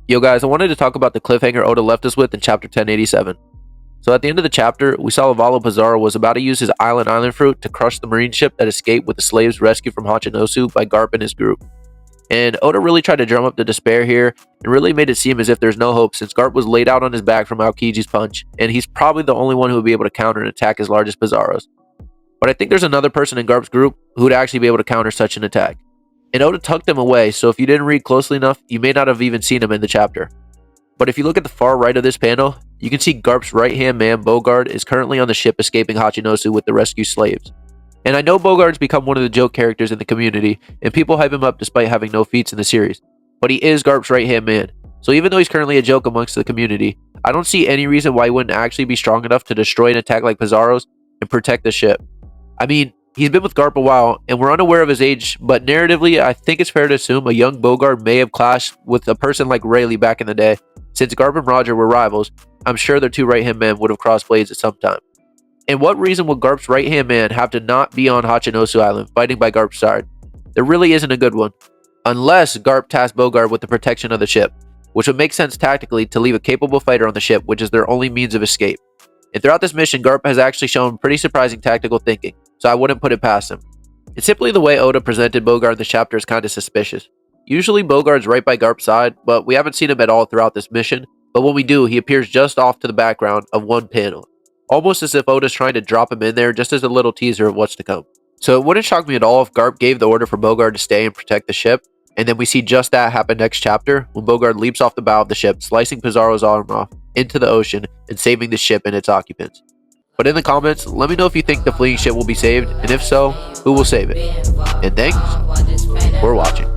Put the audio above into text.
Yo guys, I wanted to talk about the cliffhanger Oda left us with in chapter 1087. So at the end of the chapter, we saw Lavalo Pizarro was about to use his island fruit to crush the marine ship that escaped with the slaves rescued from Hachinosu by Garp and his group. And Oda really tried to drum up the despair here and really made it seem as if there's no hope since Garp was laid out on his back from Aokiji's punch, and he's probably the only one who would be able to counter and attack as large as Pizarro's. But I think there's another person in Garp's group who would actually be able to counter such an attack. And Oda tucked him away, so if you didn't read closely enough, you may not have even seen him in the chapter. But if you look at the far right of this panel, you can see Garp's right-hand man, Bogard, is currently on the ship escaping Hachinosu with the rescued slaves. And I know Bogard's become one of the joke characters in the community, and people hype him up despite having no feats in the series. But he is Garp's right-hand man, so even though he's currently a joke amongst the community, I don't see any reason why he wouldn't actually be strong enough to destroy an attack like Pizarro's and protect the ship. I mean, he's been with Garp a while, and we're unaware of his age, but narratively, I think it's fair to assume a young Bogard may have clashed with a person like Rayleigh back in the day. Since Garp and Roger were rivals, I'm sure their two right-hand men would have crossed blades at some time. And what reason would Garp's right-hand man have to not be on Hachinosu Island, fighting by Garp's side? There really isn't a good one. Unless Garp tasked Bogard with the protection of the ship, which would make sense tactically to leave a capable fighter on the ship, which is their only means of escape. And throughout this mission, Garp has actually shown pretty surprising tactical thinking, so I wouldn't put it past him. And simply the way Oda presented Bogard in this chapter is kind of suspicious. Usually Bogard's right by Garp's side, but we haven't seen him at all throughout this mission, but when we do, he appears just off to the background of one panel. Almost as if Oda's trying to drop him in there just as a little teaser of what's to come. So it wouldn't shock me at all if Garp gave the order for Bogard to stay and protect the ship, and then we see just that happen next chapter when Bogard leaps off the bow of the ship, slicing Pizarro's arm off into the ocean and saving the ship and its occupants. But in the comments, let me know if you think the fleeing ship will be saved, and if so, who will save it. And thanks for watching.